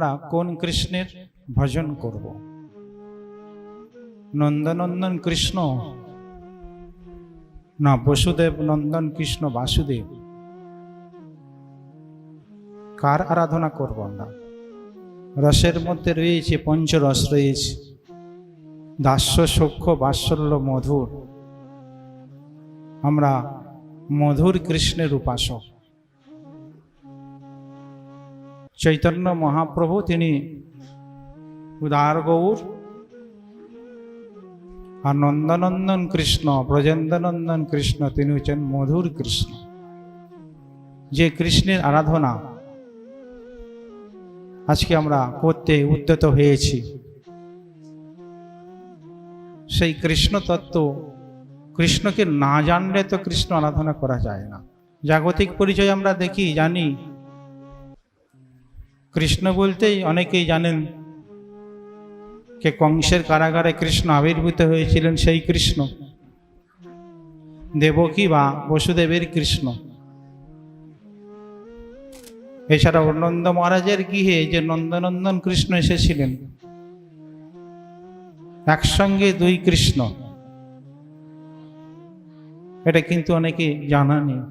আমরা কোন কৃষ্ণের ভজন করব? নন্দনন্দন কৃষ্ণ না বসুদেব নন্দন কৃষ্ণ বাসুদেব? কার আরাধনা করব আমরা? রসের মধ্যে রয়েছে পঞ্চরস, রয়েছে দাস্য সূক্ষ্ম বাৎসল্য মধুর। আমরা মধুর কৃষ্ণের উপাসক। চৈতন্য মহাপ্রভু তিনি উদার গৌর, আর নন্দনন্দন কৃষ্ণ ব্রজেন্দ্রনন্দন কৃষ্ণ তিনি হচ্ছেন মধুর কৃষ্ণ। যে কৃষ্ণের আরাধনা আজকে আমরা করতে উদ্যত হয়েছি, সেই কৃষ্ণ তত্ত্ব, কৃষ্ণকে না জানলে তো কৃষ্ণ আরাধনা করা যায় না। জাগতিক পরিচয় আমরা দেখি, জানি, কৃষ্ণ বলতেই অনেকেই জানেন কে কংসের কারাগারে কৃষ্ণ আবির্ভূত হয়েছিলেন, সেই কৃষ্ণ দেবকী বা বসুদেবের কৃষ্ণ। এছাড়া নন্দ মহারাজের গৃহে যে নন্দনন্দন কৃষ্ণ এসেছিলেন, একসঙ্গে দুই কৃষ্ণ, এটা কিন্তু অনেকে জানা নেই।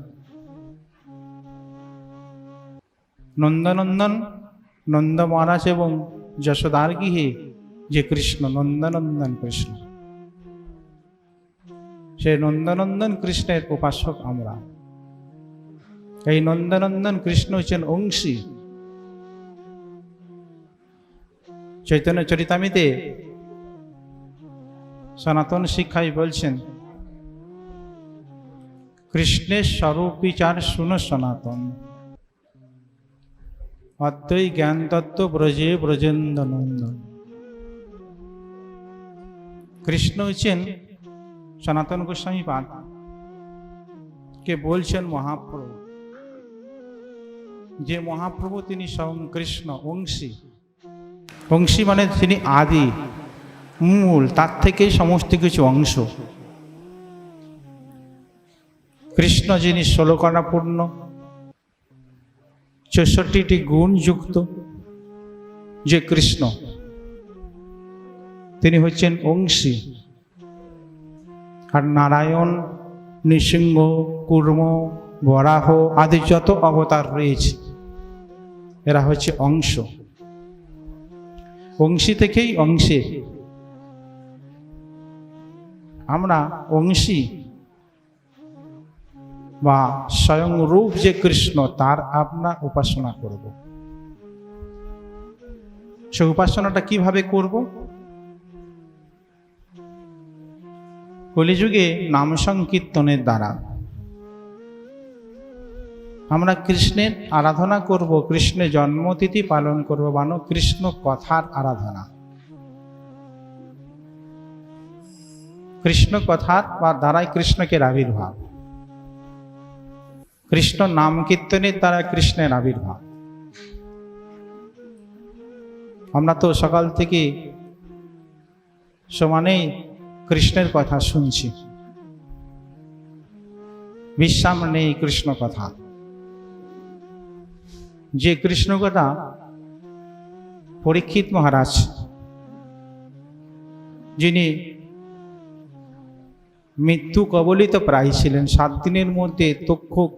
নন্দনন্দন নন্দ মহারাজ এবং যশোদার গৃহে যে কৃষ্ণ, নন্দনন্দন কৃষ্ণ, সেই নন্দনন্দন কৃষ্ণের উপাসক আমরা। এই নন্দনন্দন কৃষ্ণ হচ্ছেন অংশী। চৈতন্য চরিতামিতে সনাতন শিক্ষায় বলছেন, কৃষ্ণের স্বরূপ বিচার শুনো সনাতন, অদ্বৈ জ্ঞান তত্ত্ব ব্রজে ব্রজেন্দ্র নন্দন। কৃষ্ণ হচ্ছেন সনাতন গোস্বামী পাদ কে বলছেন মহাপ্রভু। যে মহাপ্রভু তিনি স্বয়ং কৃষ্ণ অংশী। অংশী মানে তিনি আদি মূল, তার থেকেই সমস্ত কিছু অংশ। কৃষ্ণ যিনি 16 কণাপূর্ণ, 64টি গুণ যুক্ত যে কৃষ্ণ, তিনি হচ্ছেন অংশী। আর নারায়ণ, নৃসিংহ, কুর্ম, বরাহ আদি যত অবতার রয়েছে, এরা হচ্ছে অংশ। অংশী থেকেই অংশে। আমরা অংশী বা স্বয়ং রূপ যে কৃষ্ণ, তার আমরা উপাসনা করব। সে উপাসনাটা কিভাবে করব? কলিযুগে নাম সংকীর্তনের দ্বারা আমরা কৃষ্ণের আরাধনা করব, কৃষ্ণের জন্মতিথি পালন করব, মানে কৃষ্ণ কথার আরাধনা। কৃষ্ণ কথার বা দ্বারাই কৃষ্ণকের আবির্ভাব। কৃষ্ণ নাম কীর্তনের দ্বারা কৃষ্ণের আবির্ভাব। আমরা তো সকাল থেকে সমানেই কৃষ্ণের কথা শুনছি, বিশ্রাম নেই কৃষ্ণ কথা। যে কৃষ্ণ কথা পরীক্ষিত মহারাজ, যিনি মৃত্যু কবলিত প্রায় ছিলেন, 7 দিনের মধ্যে তক্ষক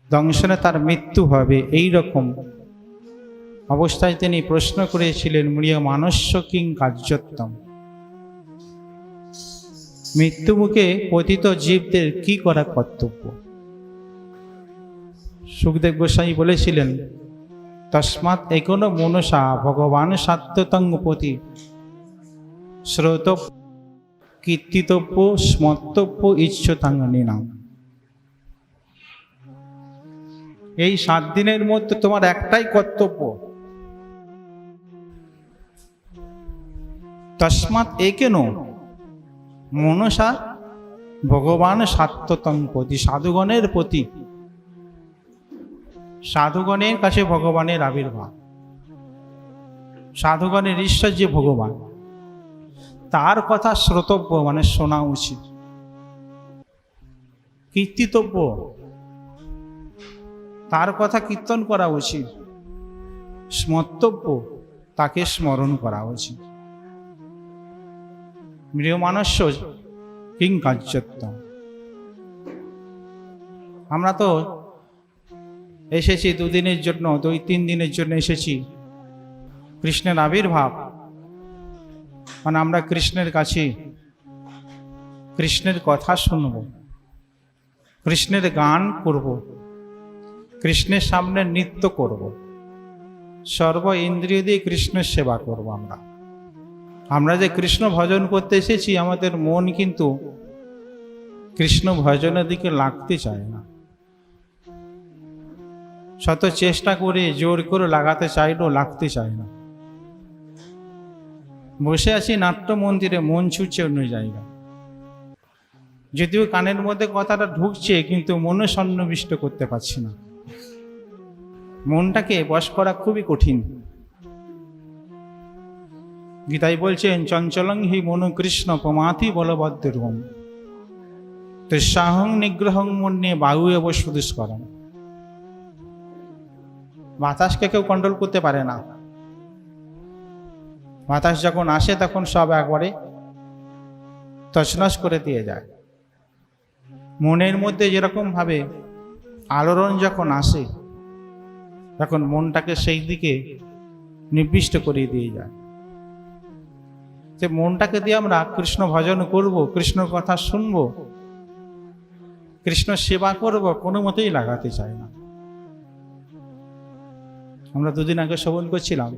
দংশনে তার মৃত্যু হবে, এই রকম অবস্থায় তিনি প্রশ্ন করেছিলেন, মৃয় মানস্য কিং কার্যত্তম, মৃত্যু মুখে পতিত জীবদের কি করা কর্তব্য? সুখদেব গোস্বামী বলেছিলেন, তস্মাৎ এकोन মনসা ভগবান সাত্যতঙ্গপতি শ্রোত কীর্তিতব্য স্মর্তব্য ইচ্ছতাঙ্গনিনাম। এই 7 দিনের মধ্যে তোমার একটাই কর্তব্য, তস্মাৎ একেন মনসা ভগবান সাত্যতঙ্গপতি, সাধুগণের প্রতি, সাধুগণের কাছে ভগবানের আবির্ভাব। সাধুগণের ঈশ্বর যে ভগবান, তার কথা শ্রোতব্য মানে শোনা উচিত, কীর্তিতব্য তার কথা কীর্তন করা উচিত, স্মর্তব্য তাকে স্মরণ করা উচিত। ম্রিয়মাণস্য কিং কার্যত্বম। আমরা তো এসেছি 2 দিনের জন্য, 2-3 দিনের জন্য এসেছি। কৃষ্ণের আবির্ভাব মানে আমরা কৃষ্ণের কাছে কৃষ্ণের কথা শুনব, কৃষ্ণের গান করব, কৃষ্ণের সামনে নৃত্য করব, সর্ব ইন্দ্রিয় দিয়ে কৃষ্ণের সেবা করব। আমরা যে কৃষ্ণ ভজন করতে এসেছি, আমাদের মন কিন্তু কৃষ্ণ ভজনের দিকে লাগতে চায় না। শত চেষ্টা করে জোর করে লাগাতে চাইলেও লাগতে চায় না। বসে আছি নাট্য মন্দিরে, মন ছুটছে অন্য জায়গা। যদিও কানের মধ্যে কথাটা ঢুকছে, কিন্তু মনে সন্নিবিষ্ট করতে পারছি না। মনটাকে বশ করা খুবই কঠিন। গীতায় বলছেন, চঞ্চলং হি মনো কৃষ্ণ প্রমাথি বলবদ্দুর্গম তৃষাহং নিগ্রহং মন্যে বায়ু এব সুদুষ্করম। বাতাসকে কেউ কন্ট্রোল করতে পারে না। বাতাস যখন আসে তখন সব একবারে তছনছ করে দিয়ে যায়। মনের মধ্যে যেরকম ভাবে আলোড়ন যখন আসে, তখন মনটাকে সেই দিকে নির্দিষ্ট করে দিয়ে যায়। যে মনটাকে দিয়ে আমরা কৃষ্ণ ভজন করব, কৃষ্ণর কথা শুনব, কৃষ্ণ সেবা করব, কোনো মতেই লাগাতে চায় না। আমরা 2 দিন আগে শ্রবণ করছিলাম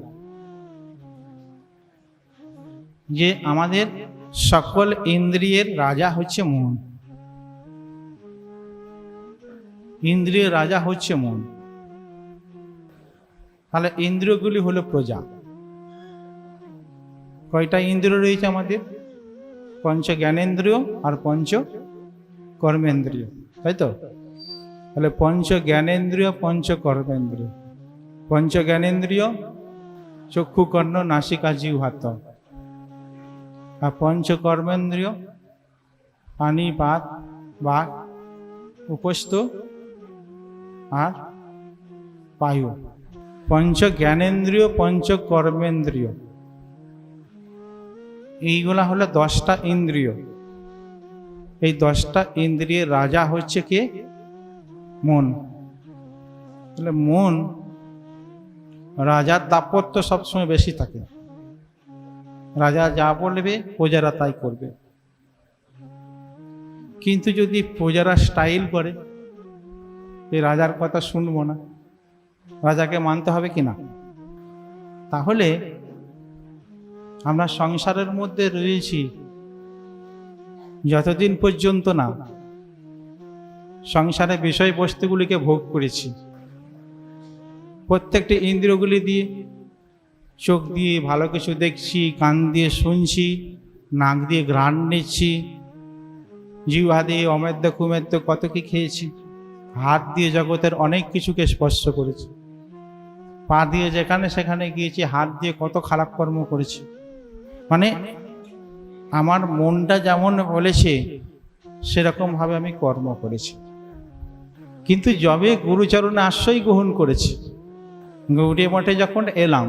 যে আমাদের সকল ইন্দ্রিয়ের রাজা হচ্ছে মন। ইন্দ্রিয়ের রাজা হচ্ছে মন। তাহলে ইন্দ্রিয়গুলি হলো প্রজা। কয়টা ইন্দ্রিয় রয়েছে আমাদের? 5 জ্ঞানেন্দ্রিয় আর 5 কর্মেন্দ্রিয়, তাই তো? তাহলে 5 জ্ঞানেন্দ্রিয়, 5 কর্মেন্দ্রিয়। 5 জ্ঞানেন্দ্রিয় চক্ষু, কর্ণ, নাসিকা, জিহ্বা, ত্বক। আর 5 কর্মেন্দ্রিয় পানি, পাত, বাক, উপস্থ আর বায়ু। 5 জ্ঞানেন্দ্রিয়, 5 কর্মেন্দ্রিয়, এইগুলা হলো 10টা ইন্দ্রিয়। এই 10টা ইন্দ্রিয়ের রাজা হচ্ছে কে? মন। তাহলে মন রাজার দাপত্য সবসময় বেশি থাকে। রাজা যা বলবে প্রজারা তাই করবে। কিন্তু যদি প্রজারা স্টাইল করে, এই রাজার কথা শুনবো না, রাজাকে মানতে হবে কিনা, তাহলে আমরা সংসারের মধ্যে রয়েছি যতদিন পর্যন্ত না সংসারের বিষয়বস্তুগুলিকে ভোগ করেছি, প্রত্যেকটি ইন্দ্রিয়গুলি দিয়ে, চোখ দিয়ে ভালো কিছু দেখছি, কান দিয়ে শুনছি, নাক দিয়ে ঘ্রাণ নিচ্ছি, জিহ্বা দিয়ে অমেদ্য কুমেদ্য কত কি খেয়েছি, হাত দিয়ে জগতের অনেক কিছুকে স্পর্শ করেছি, পা দিয়ে যেখানে সেখানে গিয়েছি, হাত দিয়ে কত খারাপ কর্ম করেছি। মানে আমার মনটা যেমন বলেছে সেরকমভাবে আমি কর্ম করেছি। কিন্তু যবে গুরুচরণে আশ্রয় গ্রহণ করেছি, গৌড়ীয় মঠে যখন এলাম,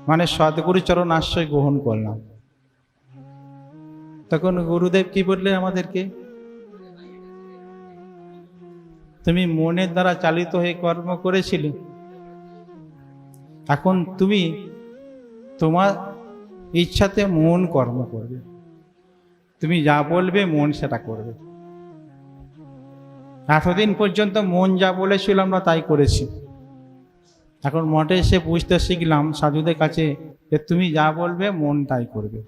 মানে সদ্গুরুচরণ আশ্রয় গ্রহণ করলাম, তখন গুরুদেব কি বললেন আমাদেরকে? তুমি মনের দ্বারা চালিত হয়ে কর্ম করেছিলে, এখন তুমি তোমার ইচ্ছাতে মন কর্ম করবে। তুমি যা বলবে মন সেটা করবে। এতদিন পর্যন্ত মন যা বলেছিল আমরা তাই করেছি। এখন মঠে এসে বুঝতে শিখলাম সাধুদের কাছে যে তুমি যা বলবে মন তাই করবে।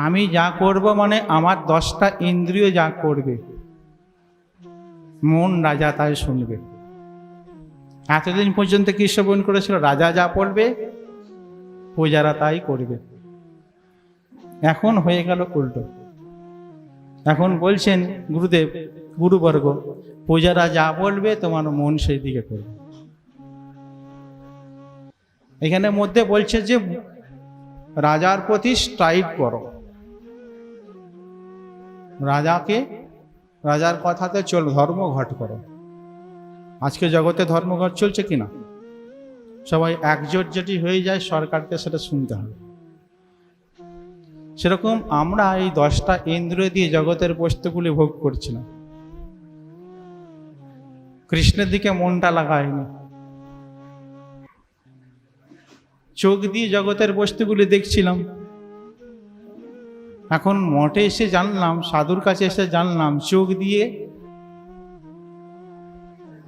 আমি যা করব মানে আমার 10টা ইন্দ্রিয় যা করবে, মন রাজা তাই শুনবে। এতদিন পর্যন্ত কি শ্রবণ করেছিল? রাজা যা বলবে প্রজারা তাই করবে। এখন হয়ে গেল উল্টো। এখন বলছেন গুরুদেব, গুরুবর্গ, প্রজারা যা বলবে তোমার মন সেই দিকে করবে। এখানে মধ্যে বলছে যে রাজার প্রতি স্ট্রাইক করো, রাজাকে, রাজার কথাতে চল, ধর্মঘট করো। আজকে জগতে ধর্মঘট চলছে কিনা? সবাই একজোট যেটি হয়ে যায়, সরকারকে সেটা শুনতে হবে। সেরকম আমরা এই 10টা ইন্দ্রিয় দিয়ে জগতের বস্তুগুলি ভোগ করছিলাম, কৃষ্ণের দিকে মনটা লাগায়নি। চোখ দিয়ে জগতের বস্তুগুলি দেখছিলাম। এখন মঠে এসে জানলাম, সাধুর কাছে এসে জানলাম, চোখ দিয়ে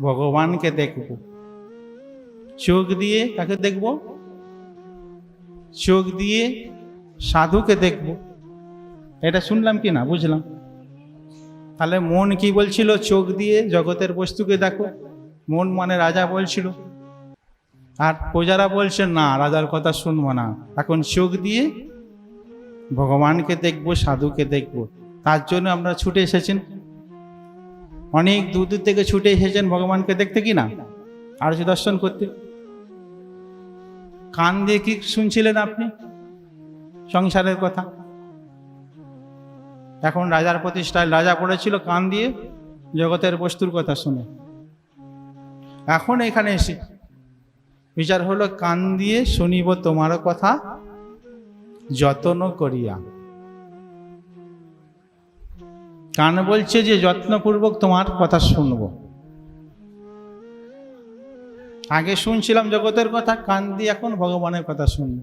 ভগবানকে দেখব। চোখ দিয়ে কাকে দেখব? চোখ দিয়ে সাধুকে দেখব। এটা শুনলাম কি না? বুঝলাম। তাহলে মন কি বলছিল? চোখ দিয়ে জগতের বস্তুকে দেখো। মন মানে রাজা বলছিল, আর প্রজারা বলছে না, রাজার কথা শুনবো না, এখন চোখ দিয়ে ভগবানকে দেখব, সাধুকে দেখব। তার জন্য আমরা ছুটে এসেছেন, অনেক দূর দূর থেকে ছুটে এসেছেন ভগবানকে দেখতে কি না, আরতি দর্শন করতে। কান দিয়ে কি শুনছিলেন আপনি? সংসারের কথা। এখন রাজার প্রতিষ্ঠায় রাজা পড়েছিল কান দিয়ে জগতের বস্তুর কথা শুনে। এখন এখানে এসে বিচার হলো, কান দিয়ে শুনিব তোমার কথা যত্ন করিয়া। কান বলছে যে যত্নপূর্বক তোমার কথা শুনবো। আগে শুনছিলাম জগতের কথা, কান দিয়ে এখন ভগবানের কথা শুনব।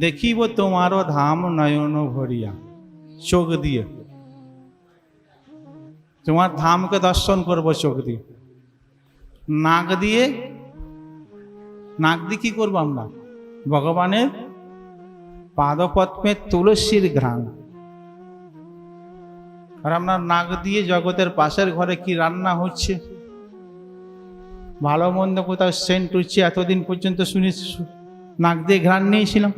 দেখিব তোমারও ধাম নয়ন ভরিয়া। চোখ দিয়ে তোমার ধামকে দর্শন করব চোখ দিয়ে। নাক দিয়ে কি করবো আমরা? ভগবানের পাদপদ্মে তুলসীর ঘ্রাণ। আর আমরা নাক দিয়ে জগতের পাশের ঘরে কি রান্না হচ্ছে, ভালো মন্দ কোথাও সেন্ট উঠছে, এতদিন পর্যন্ত শুনি নাক দিয়ে ঘ্রাণ নিয়েছিলাম।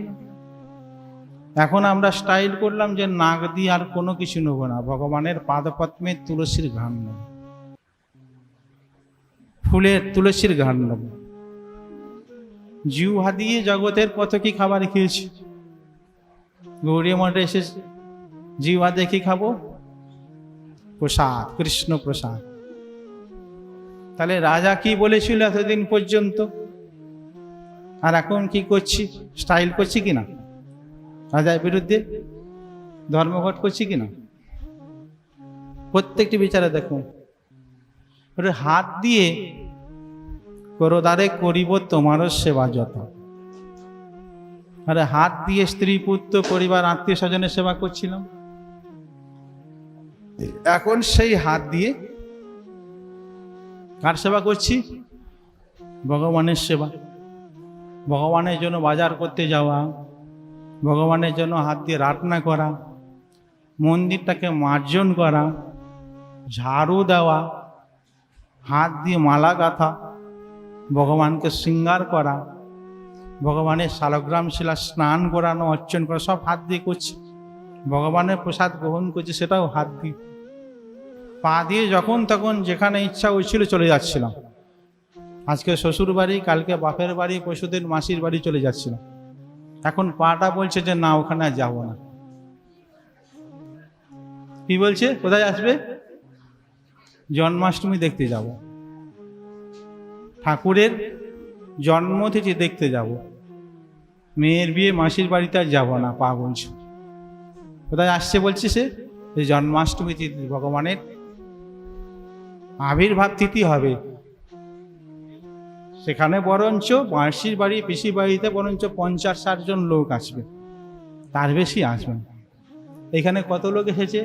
এখন আমরা স্টাইল করলাম যে নাক দিয়ে আর কোনো কিছু নেব না, ভগবানের পাদপদ্মে তুলসীর ঘ্রাণ নেব, ফুলের তুলসীর ঘ্রাণ নেব। জিহ্বা দিয়ে জগতের কত কি খাবার খেয়েছি, গৌরী মঠে এসে জিহ্বা দিয়ে কি খাবো? প্রসাদ, কৃষ্ণ প্রসাদ। তাহলে রাজা কি বলেছিল এতদিন পর্যন্ত, আর এখন কি করছি? স্টাইল করছি কিনা? রাজার বিরুদ্ধে ধর্মঘট করছি কিনা? প্রত্যেকটি বিচারে দেখুন, হাত দিয়ে করোদারে করিব তোমারও সেবা যত। আরে হাত দিয়ে স্ত্রী পুত্র পরিবার আত্মীয় স্বজনের সেবা করছিলাম, এখন সেই হাত দিয়ে কার সেবা করছি? ভগবানের সেবা। ভগবানের জন্য বাজার করতে যাওয়া, ভগবানের জন্য হাত দিয়ে রান্না করা, মন্দিরটাকে মার্জন করা, ঝাড়ু দেওয়া, হাত দিয়ে মালা গাঁথা, ভগবানকে শৃঙ্গার করা, ভগবানের শালগ্রাম শিলা স্নান করানো, অর্চন করা, সব হাত দিয়ে করছি। ভগবানের প্রসাদ গ্রহণ করছি, সেটাও হাত দিয়ে। পা দিয়ে যখন তখন যেখানে ইচ্ছা হয়েছিল চলে যাচ্ছিলাম। আজকে শ্বশুর বাড়ি, কালকে বাপের বাড়ি, পরশুদিন মাসির বাড়ি চলে যাচ্ছিলাম। এখন পাটা বলছে যে না, ওখানে যাব না। কি বলছে? কোথায় আসবে? জন্মাষ্টমী দেখতে যাব, ঠাকুরের জন্মতিথি দেখতে যাব, মেয়ের বিয়ে মাসির বাড়িতে আর যাব না। পা বলছে কোথায় আসছে? বলছে সে যে জন্মাষ্টমী তিথি, ভগবানের আবির্ভাব তিথি হবে, সেখানে বরঞ্চ মাসির বাড়ি, পিসির বাড়িতে বরঞ্চ 50-60 জন লোক আসবে, তার বেশি আসবে। এখানে কত লোক এসেছে?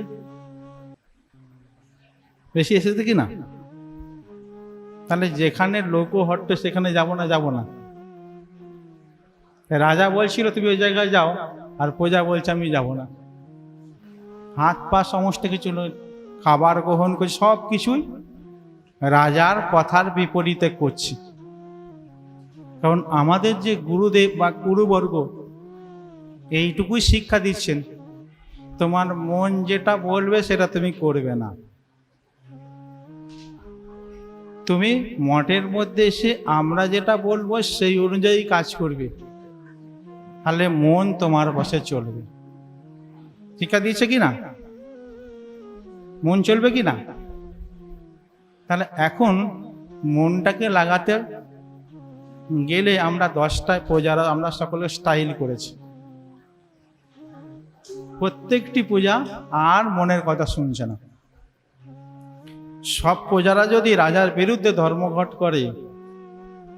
বেশি এসেছে কি না? তাহলে যেখানে লোক হট্ট সেখানে যাব না। রাজা বলছিল তুমি ওই জায়গায় যাও, আর প্রজা বলছে আমি যাব না। হাত পা সমস্ত কিছু খাবার গ্রহণ করছি, সব কিছুই রাজার কথার বিপরীতে করছি। কারণ আমাদের যে গুরুদেব বা গুরুবর্গ এইটুকুই শিক্ষা দিচ্ছেন, তোমার মন যেটা বলবে সেটা তুমি করবে না। তুমি মঠের মধ্যে এসে আমরা যেটা বলবো সেই অনুযায়ী কাজ করবে, তাহলে মন তোমার বসে চলবে। শিক্ষা দিয়েছে কি না? মন চলবে কি না? তাহলে এখন মনটাকে লাগাতে গেলে আমরা 10টায় পূজারা আমরা সকলে স্টাইল করেছি, প্রত্যেকটি পূজা আর মনের কথা শুনছে না। সব প্রজারা যদি রাজার বিরুদ্ধে ধর্মঘট করে,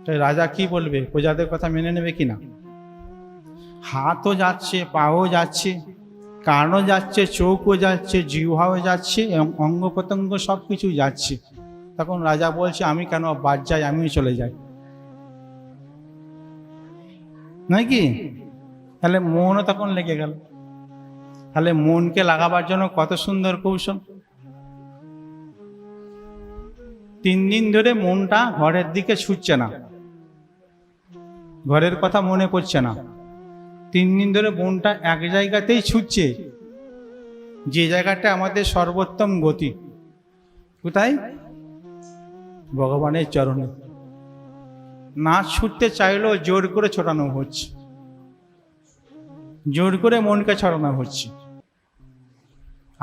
তাই রাজা কি বলবে? প্রজাদের কথা মেনে নেবে কিনা? হাতও যাচ্ছে, পাও যাচ্ছে, কানও যাচ্ছে, চোখও যাচ্ছে, জিহ্বাও যাচ্ছে, এবং অঙ্গ প্রত্যঙ্গ সব কিছু যাচ্ছে। তখন রাজা বলছে আমি কেন বাদ যাই, আমিও চলে যাই, নাকি? তাহলে মনও তখন লেগে গেল। তাহলে মনকে লাগাবার জন্য কত সুন্দর কৌশল। 3 দিন ধরে মনটা ঘরের দিকে ছুটছে না, ঘরের কথা মনে পড়ছে না। 3 দিন ধরে মনটা এক জায়গাতেই ছুটছে, যে জায়গাটা আমাদের সর্বোত্তম গতি। কোথায়? ভগবানের চরণে। না ছুটতে চাইলেও জোর করে ছোটানো হচ্ছে, জোর করে মনকে ছড়ানো হচ্ছে।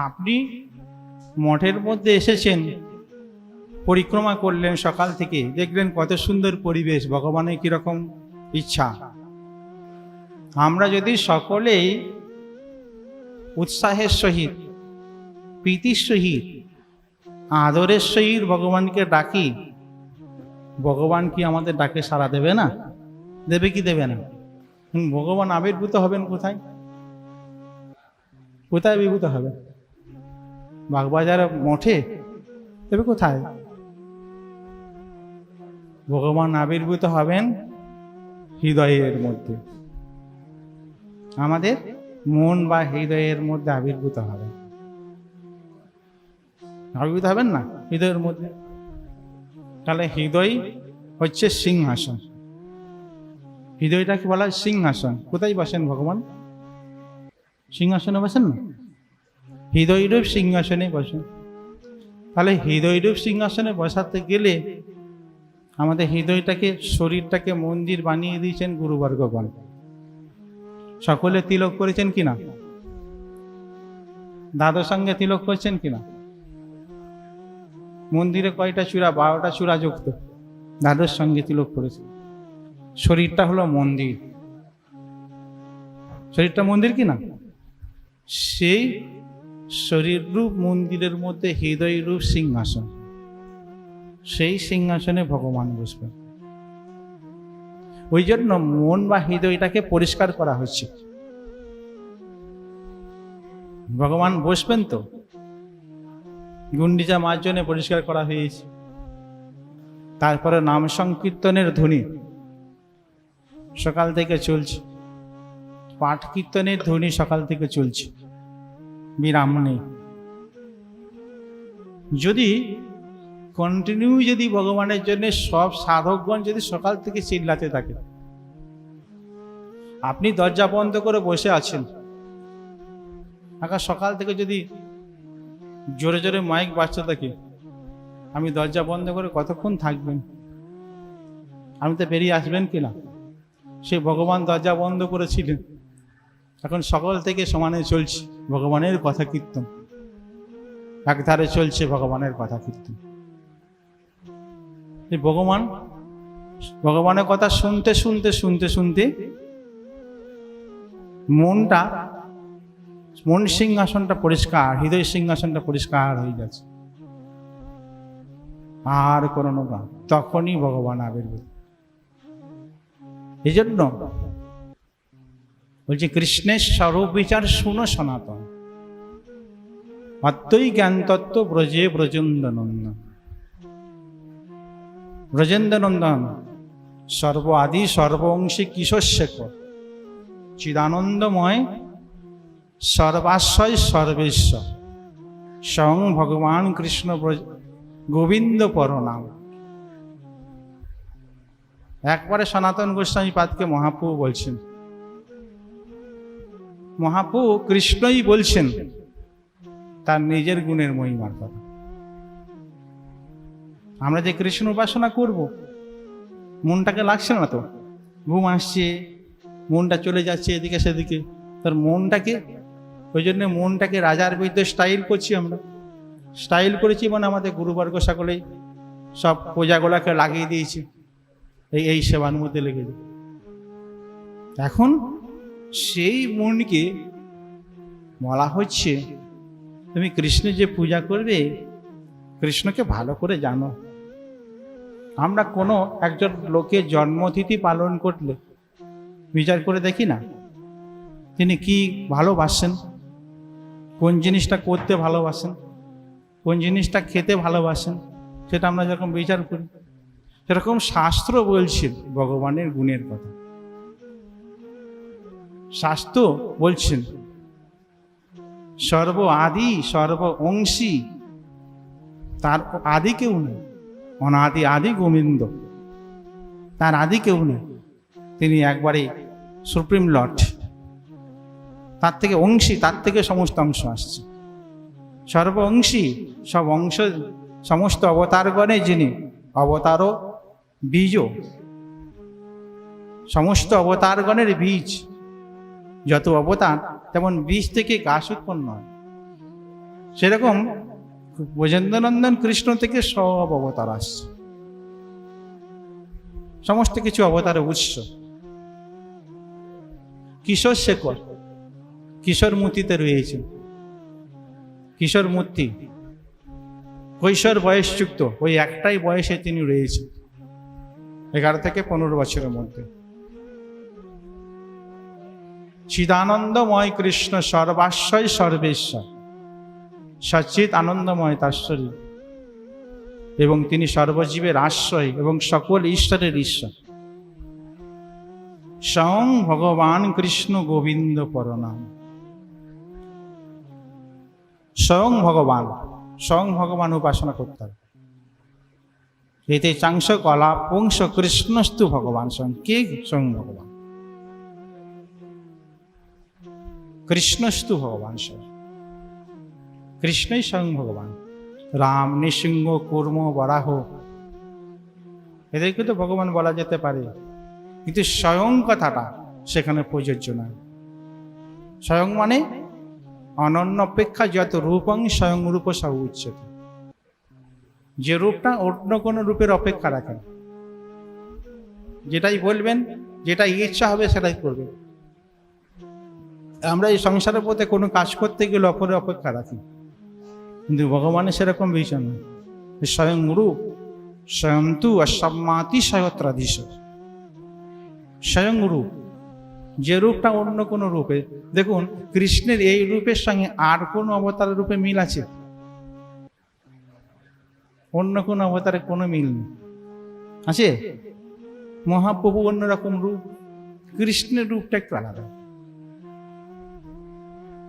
আপনি মঠের মধ্যে এসেছেন, পরিক্রমা করলেন সকাল থেকে, দেখলেন কত সুন্দর পরিবেশ, ভগবানের কিরকম ইচ্ছা। আমরা যদি সকলেই উৎসাহের সহিত, প্রীতির সহিত, আদরের সহিত ভগবানকে ডাকি, ভগবান কি আমাদের ডাকে সাড়া দেবে না? দেবে কি দেবে না? ভগবান আবির্ভূত হবেন কোথায়? কোথায় আবির্ভূত হবে? বাগবাজার মঠে দেবে? কোথায়? ভগবান আবির্ভূত হবেন হৃদয়ের মধ্যে, আমাদের মন বা হৃদয়ের মধ্যে আবির্ভূত হবেন। আবির্ভূত হবেন না হৃদয়ের মধ্যে? তাহলে হৃদয় হচ্ছে সিংহাসন। হৃদয়টাকে বলা হয় সিংহাসন। কোথায় বসেন ভগবান? সিংহাসনে বসেন না? হৃদয়রূপ সিংহাসনে বসেন। তাহলে হৃদয়রূপ সিংহাসনে বসাতে গেলে আমাদের হৃদয়টাকে, শরীরটাকে মন্দির বানিয়ে দিয়েছেন গুরুবর্গগণ। সকলে তিলক করেছেন কিনা? দাদার সঙ্গে তিলক করছেন কিনা? মন্দিরে কয়টা চূড়া? 12টা চূড়া যুক্ত। দাদার সঙ্গে তিলক করেছে। শরীরটা হলো মন্দির। শরীরটা মন্দির কিনা? সেই শরীর রূপ মন্দিরের মধ্যে হৃদয় রূপ সিংহাসন, সেই সিংহাসনে ভগবান বসবেন। ওই জন্য মন বা হৃদয়টাকে পরিষ্কার করা হচ্ছে। ভগবান বসবেন তো, গুন্ডিচা মার জন্য পরিষ্কার করা হয়েছে। তারপরে নাম সংকীর্তনের ধ্বনি সকাল থেকে চলছে, পাঠ কীর্তনের ধ্বনি সকাল থেকে চলছে, বিরাম নেই। যদি কন্টিনিউ যদি ভগবানের জন্য সব সাধকগণ যদি সকাল থেকে চিল্লাতে থাকে, আপনি দরজা বন্ধ করে বসে আছেন, সকাল থেকে যদি জোরে জোরে মাইক বাজতে থাকে, আমি দরজা বন্ধ করে কতক্ষণ থাকবেন? আমি তো বেরিয়ে আসবেন কিনা? সে ভগবান দরজা বন্ধ করেছিলেন, এখন সকাল থেকে সমানে চলছে ভগবানের কথা কীর্তন, একধারে চলছে ভগবানের কথা কীর্তন। এই ভগবানের কথা শুনতে শুনতে শুনতে শুনতে মন সিংহাসনটা পরিষ্কার, হৃদয় সিংহাসনটা পরিষ্কার হয়ে যাচ্ছে। আর কোনো না, তখনই ভগবান আবির্ভূত। এই জন্য বলছে কৃষ্ণের স্বরূপ বিচার শুনো সনাতন, অদ্বৈ জ্ঞান তত্ত্ব ব্রজে ব্রজেন্দ্রনন্দন। ব্রজেন্দ্রনন্দন সর্ব আদি সর্বংশী কিশোর চিদানন্দময় সর্বাশ্রয় সর্বেশ্বর স্বয়ং ভগবান কৃষ্ণ গোবিন্দ পরনাম। একবারে সনাতন গোস্বামী পাদকে মহাপ্রভু বলছেন, মহাপ্রভু কৃষ্ণই বলছেন তার নিজের গুণের মহিমার কথা। আমরা যে কৃষ্ণ উপাসনা করব, মনটাকে লাগছে না তো, ঘুম আসছে, মনটা চলে যাচ্ছে এদিকে সেদিকে, তার মনটাকে, ওই জন্য মনটাকে রাজার বিরুদ্ধে স্টাইল করছি আমরা। স্টাইল করেছি মানে আমাদের গুরুবর্গ সকলেই সব পূজাগুলাকে লাগিয়ে দিয়েছে, এই সেবার মধ্যে লেগে যায়। এখন সেই মনকে বলা হচ্ছে তুমি কৃষ্ণের যে পূজা করবে, কৃষ্ণকে ভালো করে জানো। আমরা কোনো একজন লোকের জন্মতিথি পালন করলে বিচার করে দেখি না তিনি কি ভালোবাসেন, কোন জিনিসটা করতে ভালোবাসেন, কোন জিনিসটা খেতে ভালোবাসেন, সেটা আমরা যখন বিচার করি, সেরকম শাস্ত্র বলছে ভগবানের গুণের কথা। শাস্ত্র বলছেন সর্ব আদি সর্ব অংশী, তার আদি কেউ নেই, অনাদি আদি গোবিন্দ, তার আদি কেউ নেই, তিনি একবারে সুপ্রিম লর্ড। তার থেকে অংশী, তার থেকে সমস্ত অংশ আসছে। সর্ব অংশী, সব অংশ, সমস্ত অবতারগণে যিনি অবতার বীজ, সমস্ত অবতারগণের বীজ। যত অবতার তেমন বীজ থেকে গাছ উৎপন্ন হয়, সেরকম ব্রজেন্দ্রনন্দন কৃষ্ণ থেকে সব অবতার আসছে, সমস্ত কিছু অবতারের উৎস। কিশোর শেখর কিশোর মূর্তিতে রয়েছে, কিশোর মূর্তি কৈশোর বয়সযুক্ত, ওই একটাই বয়সে তিনি রয়েছেন, 11 থেকে 15 বছরের মধ্যে। চিদানন্দময় কৃষ্ণ সর্বাশ্বয় সর্বেশ্বর, সচ্চিৎ আনন্দময় তার শরীর, এবং তিনি সর্বজীবের আশ্রয় এবং সকল ঈশ্বরের ঈশ্বর। স্বয়ং ভগবান কৃষ্ণ গোবিন্দ পরনাম। স্বয়ং ভগবান, স্বয়ং ভগবান উপাসনা করতে হবে। এতে চাংশ কলা পুংস কৃষ্ণস্তু ভগবান, স্বয়ং কে? স্বয়ং ভগবান, কৃষ্ণস্তু ভগবান, স্বয়ং কৃষ্ণই স্বয়ং ভগবান। রাম, নৃসিংহ, কুর্ম, বরাহ, এদেরকে তো ভগবান বলা যেতে পারে, কিন্তু স্বয়ং কথাটা সেখানে প্রযোজ্য নয়। স্বয়ং মানে অনন্য অপেক্ষা যত রূপং স্বয়ং রূপ সহ উচ্চতে, যে রূপটা অন্য কোনো রূপের অপেক্ষা রাখেন, যেটাই বলবেন, যেটা ইচ্ছা হবে সেটাই করবেন। আমরা এই সংসারের পথে কোনো কাজ করতে গেলে অপরের অপেক্ষা রাখি, কিন্তু ভগবানের সেরকম বিষয় নয়। স্বয়ং রূপ, স্বয়ং তু অসম্মাতি স্বয়ত্রাধীশ, স্বয়ং রূপ, যে রূপটা অন্য কোনো রূপে। দেখুন কৃষ্ণের এই রূপের সঙ্গে আর কোনো অবতারের রূপে মিল আছে? অন্য কোনো অবতারে কোনো মিল নেই, আছে? মহাপ্রভু অন্যরকম রূপ, কৃষ্ণের রূপটা একটু আলাদা।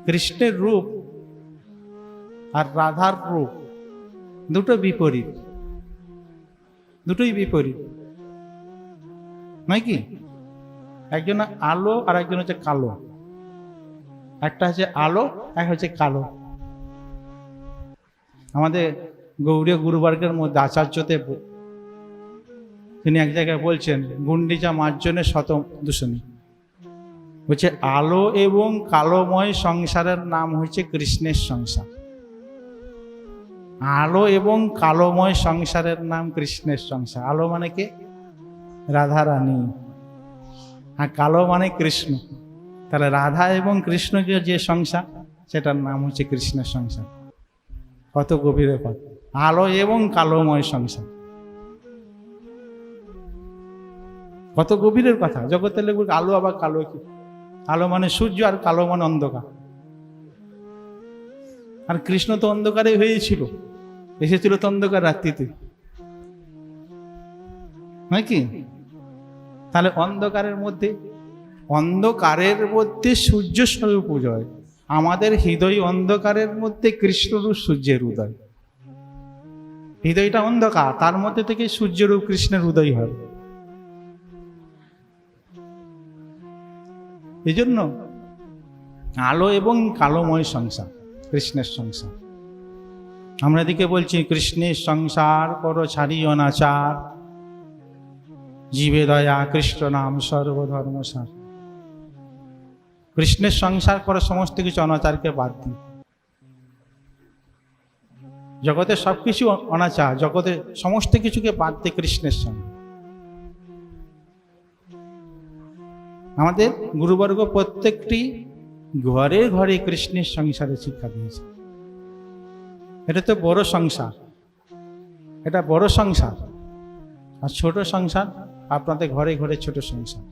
কৃষ্ণের রূপ আর রাধার রূপ দুটো বিপরীত, দুটোই বিপরীত নয় কি? একজন আলো আর একজন হচ্ছে কালো, একটা হচ্ছে আলো, এক হচ্ছে কালো। আমাদের গৌড়ীয় গুরুবর্গের মধ্যে আচার্যদেব তিনি এক জায়গায় বলছেন, গুন্ডিচা মার্জনের শত দূষণী, বলছে আলো এবং কালোময় সংসারের নাম হচ্ছে কৃষ্ণের সংসার। আলো এবং কালোময় সংসারের নাম কৃষ্ণের সংসার। আলো মানে কে? রাধা রানী, আর কালো মানে কৃষ্ণ। তাহলে রাধা এবং কৃষ্ণকে যে সংসার, সেটার নাম হচ্ছে কৃষ্ণের সংসার। কত গভীরের কথা! আলো এবং কালোময় সংসার, কত গভীরের কথা। জগতের লোক আলো আবার কালো কি? আলো মানে সূর্য আর কালো মানে অন্ধকার। আর কৃষ্ণ তো অন্ধকারে হয়েছিল, এসেছিল তো অন্ধকার রাত্রিতে, নয় কি? তাহলে অন্ধকারের মধ্যে সূর্য স্বরূপ উদয়। আমাদের হৃদয় অন্ধকারের মধ্যে কৃষ্ণরূপ সূর্যের উদয়। হৃদয়টা অন্ধকার, তার মধ্যে থেকে সূর্যরূপ কৃষ্ণের উদয় হয়। এই জন্য আলো এবং কালোময় সংসার কৃষ্ণের সংসার। আমরা এদিকে বলছি কৃষ্ণের সংসার করো ছাড়ি অনাচার, জীবে দয়া কৃষ্ণ নাম সর্বধর্মসার। কৃষ্ণের সংসার করো, সমস্ত কিছু অনাচারকে বাদ দিই। জগতে সব কিছু অনাচার, জগতে সমস্ত কিছুকে বাদ দিয়ে কৃষ্ণের সঙ্গে। আমাদের গুরুবর্গ প্রত্যেকটি ঘরে ঘরে কৃষ্ণের সংসারের শিক্ষা দিয়েছে। এটা তো বড় সংসার, এটা বড় সংসার। আর ছোট সংসার আপনাদের ঘরে ঘরে ছোট সংসার,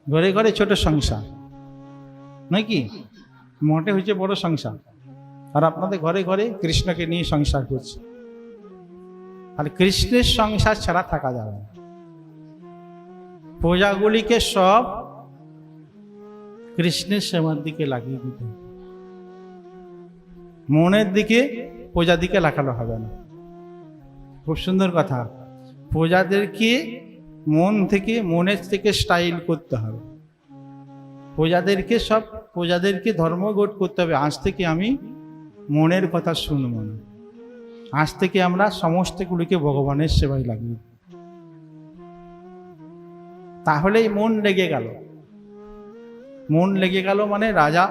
ঘরে ঘরে ছোট সংসার নয় কি? মোটে হচ্ছে বড় সংসার। আর আপনাদের ঘরে ঘরে কৃষ্ণকে নিয়ে সংসার করছে। আর কৃষ্ণের সংসার ছাড়া থাকা যাবে না। প্রজাগুলিকে সব কৃষ্ণের সেবার দিকে লাগিয়ে দিতে হবে। মনের দিকে প্রজার দিকে লাগানো হবে না। খুব সুন্দর কথা। প্রজাদেরকে মন থেকে, মনের থেকে স্টাইল করতে হবে। প্রজাদেরকে ধর্মঘট করতে হবে। আজ থেকে আমি মনের কথা শুনব না, আজ থেকে আমরা সমস্তগুলিকে ভগবানের সেবায় লাগিয়ে। তাহলেই মন লেগে গেল। মন লেগে গেল মানে রাজা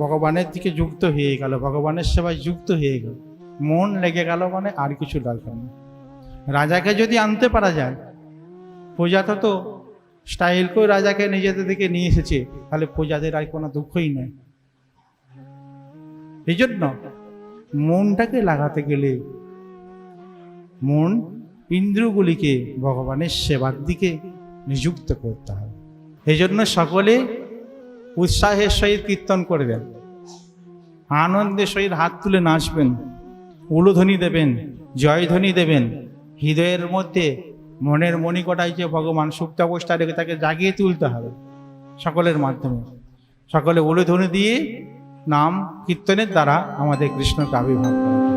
ভগবানের দিকে যুক্ত হয়ে গেল, ভগবানের সেবায় যুক্ত হয়ে গেল। মন লেগে গেল মানে আর কিছু দরকার নেই। রাজাকে যদি আনতে পারা যায়, প্রজাটা তো স্টাইল করে রাজাকে নিজেদের দিকে নিয়ে এসেছে, তাহলে প্রজাদের আর কোনো দুঃখই নেই। এই জন্য মনটাকে লাগাতে গেলে মন ইন্দ্রিয়গুলিকে ভগবানের সেবার দিকে নিযুক্ত করতে হবে। এই জন্য সকলে উৎসাহের সহিত কীর্তন করবেন, আনন্দের সহিত হাত তুলে নাচবেন, উলুধ্বনি দেবেন, জয়ধ্বনি দেবেন। হৃদয়ের মধ্যে মনের মণিকোটায় যে ভগবান সুপ্ত অবস্থায় রেখে তাকে জাগিয়ে তুলতে হবে সকলের মাধ্যমে। সকলে উলুধ্বনি দিয়ে নাম কীর্তনের দ্বারা আমাদের কৃষ্ণকে আবির্ভাব করা।